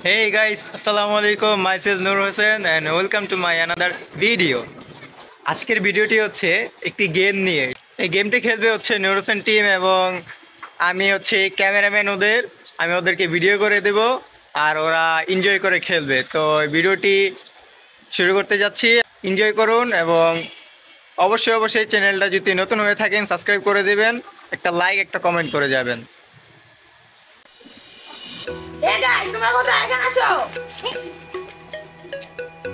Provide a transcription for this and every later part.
Hey guys, Assalamu alaikum. Myself Nur Hossain and welcome to my another video. আজকের ভিডিওটি হচ্ছে একটি game নিয়ে। এই গেমটি খেলবে হচ্ছে নুর হোসেন টিম এবং আমি হচ্ছে ক্যামেরাম্যান আমি ওদেরকে ভিডিও করে দেব আর ওরা এনজয় করে খেলবে। তো ভিডিওটি শুরু করতে যাচ্ছি। এনজয় করুন এবং অবশ্যই চ্যানেলটা যদি নতুন হয়ে থাকেন সাবস্ক্রাইব করে দেবেন, একটা লাইক একটা কমেন্ট করে যাবেন। Hey guys, তোমরা কোথায় এখানে আসো?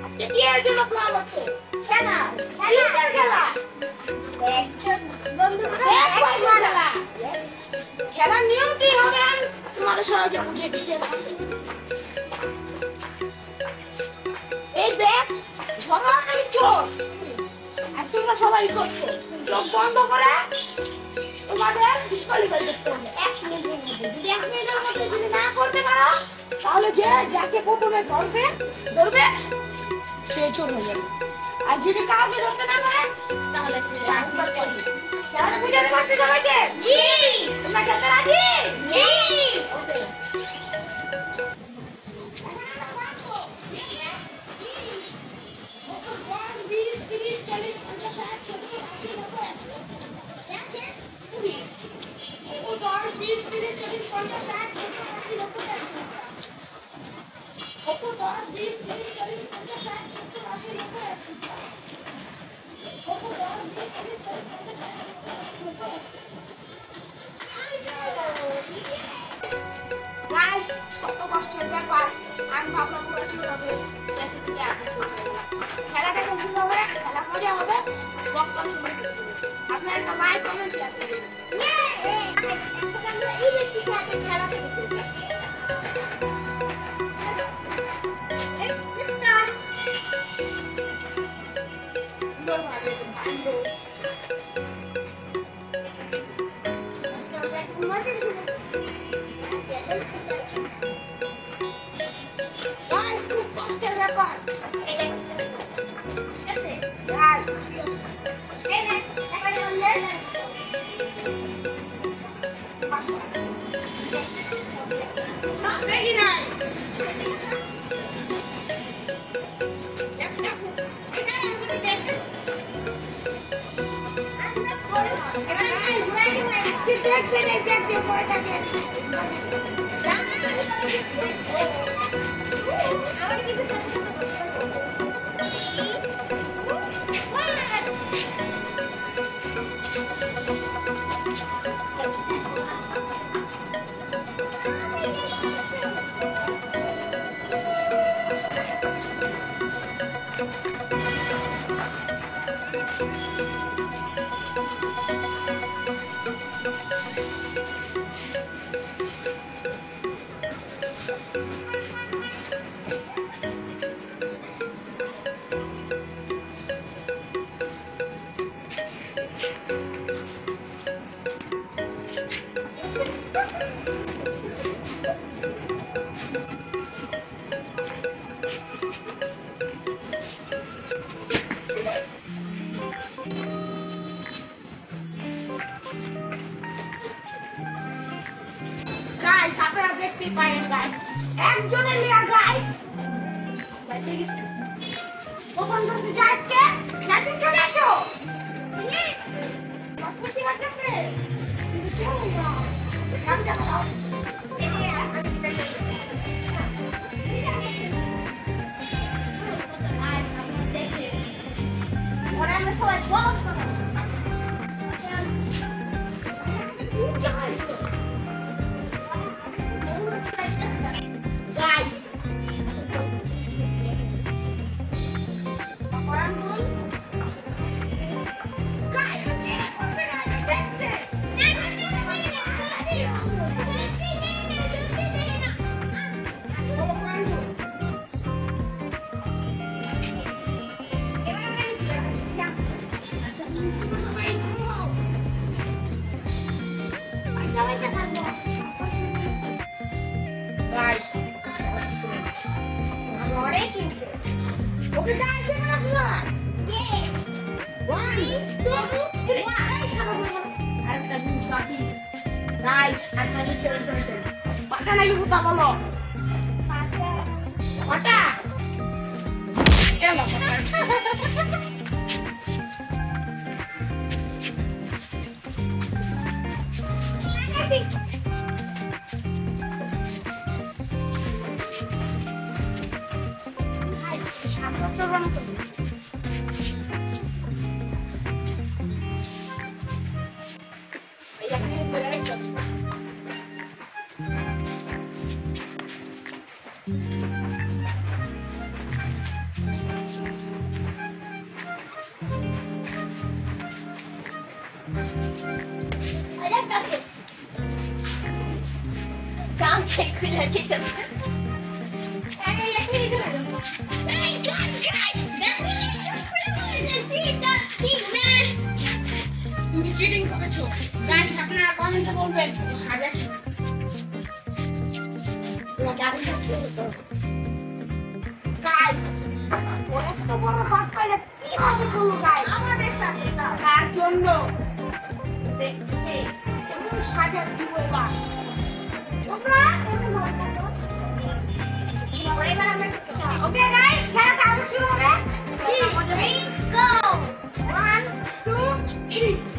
আজকে কি এর জন্য প্ল্যান আছে? খেলা, কিসের খেলা? একজন বন্ধুরা খেলা। খেলার নিয়ম কি হবে আমি তোমাদের সবাইকে বুঝিয়ে দিতে পারি। এই দেখ, ধরো আমি চোর। আর তোমরা সবাই করছো। চোখ বন্ধ করে তোমাদের ডিসকোয়ালিফাই করতে হবে 1 মিনিটের মধ্যে। যদি 1 মিনিটের মধ্যে যদি না করতে পারো তাহলে যাকে প্রথমে ধরবে সে চোর হয়ে যাবে। আর যদি কাউকে ধরতে না পারে তাহলে একবার চলবে। খেলাটা বুঝাতে পারছি সবাইকে? জি। তোমরা খেলতে রাজি? জি। ওকে। Guys, কত কষ্টের ব্যাপার। আমি ভাবলাম পুরো কি হবে, দেশে থেকে আগে চলে গেলাম। খেলাটা কেমন হবে, খেলা মজা হবে, ব্লগটা শুনে আপনারা একটা লাইক কমেন্ট শেয়ার করে দিন। এখন আমরা এই ব্যক্তির সাথে খেলা খেলতে চাই। Guys, খুব কষ্টের ব্যাপার। Guys, আপনারা দেখতে পারেন guys, একজনের লিয়া guys বাঁচে গেছে। প্রথম ধরছে জাহিদকে, জাহিদ চলে আসো। খুশি লাগতেছে কিন্তু চলো না, আমি যাবো না। আমরা সবাই বল guys. Okay guys, everyone else run. Yeah. 1, 2, 3. I'm touching Shaki. Guys, I'm touching Shaki. Pakai lagi buta bolo. Pakai. হটা এলো তুমি চিটিং করেছো গাইস আপনারা কমেন্টে বলবেন হাজার গাইস অনেক তো বড় হাত পাইলে কিভাবে করবো গাইস আমাদের সাথে তার জন্য দেখতে এমন সাজা দিব এবার তোমরা এমন ভাবে ওকে গাইস খেলাটা আবার শুরু হবে গো 1 2 3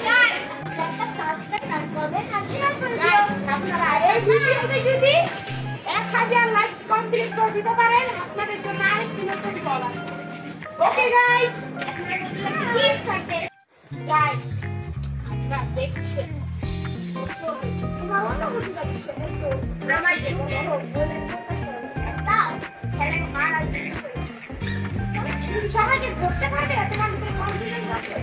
গাইস একটা সাবস্ক্রাইব করবেন আর শেয়ার করে দিন গাইস আপনারা এই ভিডিওতে যদি 1000 লাইক কমপ্লিট করে দিতে পারেন আপনাদের জন্য আরেকটি নতুন ভিডিও আসবে ওকে গাইস গিফট থাকবে গাইস আপনারা দেখছেন তোমার অনুভূতি দেখছেন একটু আমার দাও খেলে মার আছে সবাইকে করতে পারবে তোমার ভিতরে কনফিডেন্স আছে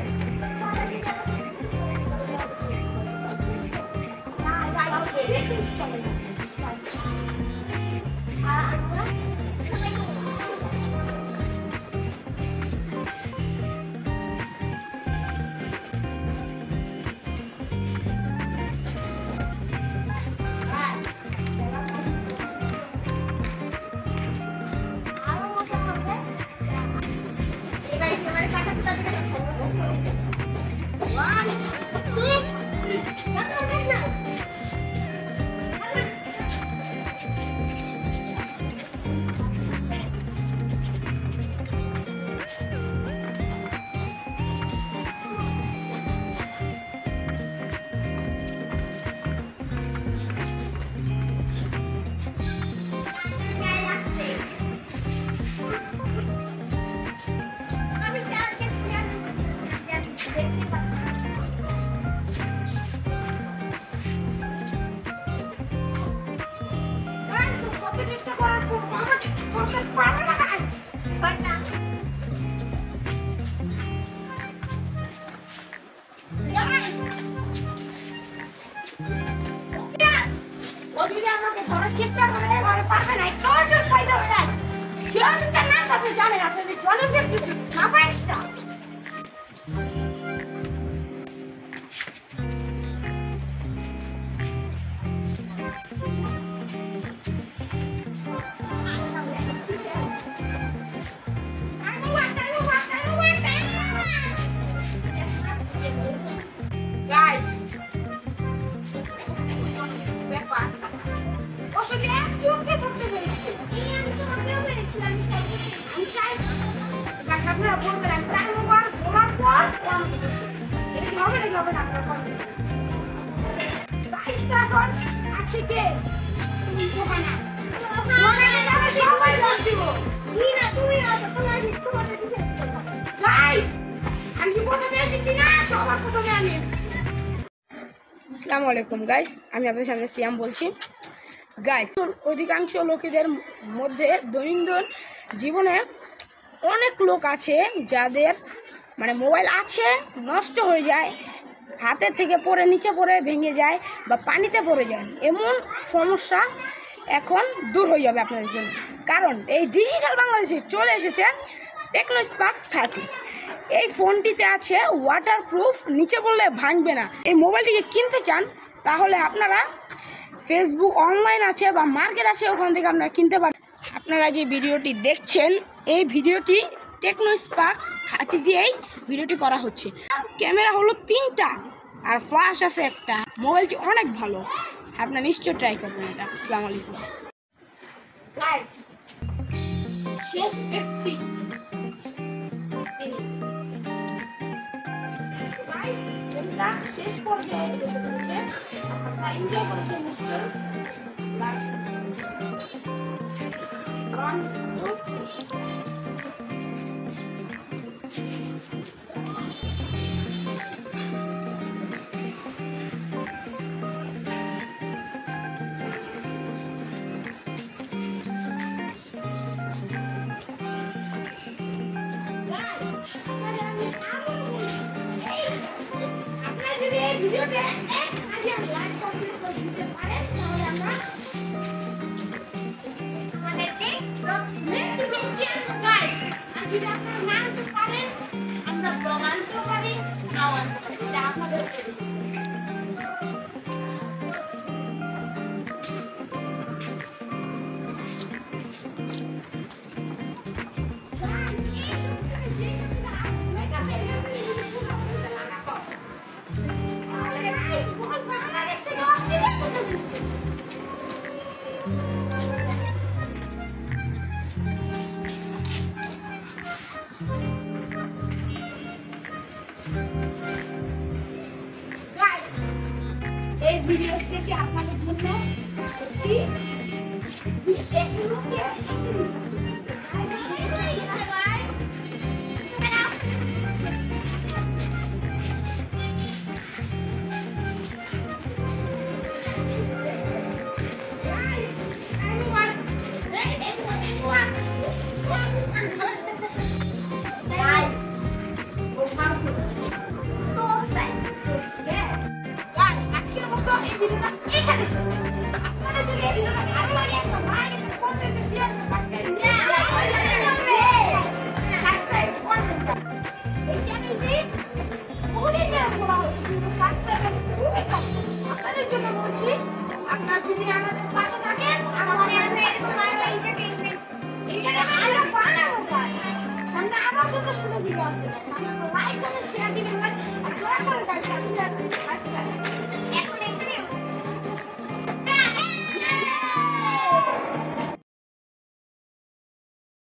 চেষ্টা করে এভাবে পারবে না একটু ফায়দা হয়ে যায় সে না আপনি জানেন আপনাদের জনপ্রিয় কিছু মাপাইসটা guys ওষুধে চুপকে করতে পেরেছি আমি তোমাকেও পেরেছিলাম আমি চাই গাছ আপনারা বলবেন আমি প্রায় বলার পর এটা কি হবে নাকি হবে না আপনারা বলবেন গাইস এখন আছে কে তুমি সোহানা সোহানা যাবে সবাই লস দিব কি না তুমি আসো তোমার দিতে গাইস আমি কি প্রথমে এসেছি না সবার প্রথমে আমি আসসালামু আলাইকুম গাইস আমি আপনাদের সামনে সিয়াম বলছি গাইস অধিকাংশ লোকেদের মধ্যে দৈনন্দিন জীবনে অনেক লোক আছে যাদের মানে মোবাইল আছে নষ্ট হয়ে যায় হাতে থেকে পড়ে নিচে পড়ে ভেঙে যায় বা পানিতে পড়ে যায় এমন সমস্যা এখন দূর হয়ে যাবে আপনাদের জন্য কারণ এই ডিজিটাল বাংলাদেশে চলে এসেছে টেকনো স্পার্ক 30 এই ফোনটিতে আছে ওয়াটারপ্রুফ নিচে পড়লে ভাঙবে না এই মোবাইলটিকে কিনতে চান তাহলে আপনারা ফেসবুক অনলাইন আছে বা মার্কেট আছে ওখান থেকে আপনারা কিনতে পারেন আপনারা যে ভিডিওটি দেখছেন এই ভিডিওটি টেকনো স্পার্ক 30 দিয়েই ভিডিওটি করা হচ্ছে ক্যামেরা হলো 3টা আর ফ্ল্যাশ আছে একটা মোবাইলটি অনেক ভালো আপনারা নিশ্চয়ই ট্রাই করবেন এটা আসসালামু আলাইকুম গাইস শেষ ব্যক্তি গাইস এটা শেষ পর্যায়ে এসে পড়েছে আপনারা এনজয় করেছেন নিশ্চয়ই গাইস ভিডিওতে লাইক কমেন্ট করে দিতে পারেন তাহলে আমরা আমাদেরকে নেক্সট ভিডিও গাইস আর যদি আপনারা না আনতে পারেন আমরা ব্লগ আনতে পারি নাও আনতে পারি এটা আপনাদের Thank you. Guys, এই ভিডিও শেষে আপনাদের জন্য একটি বিশেষ রূপে আজকের মতো এই ভিডিওটা এখানে শেষ করছি। আপনাদের যদি এই ভিডিওটা ভালো লাগে একটা লাইক একটা কমেন্ট একটা শেয়ার সাবস্ক্রাইব করবেন। এই চ্যানেলটি অনেকের বলা হচ্ছে কিন্তু সাবস্ক্রাইব খুবই কম। আপনাদের জন্য বলছি আপনারা যদি আমাদের পাশে থাকেন আমাদের এখানে আরো বানাবো কাজ সামনে আরো সুন্দর সুন্দর ভিডিও আসবে। লাইক কমেন্ট শেয়ার দিবেন।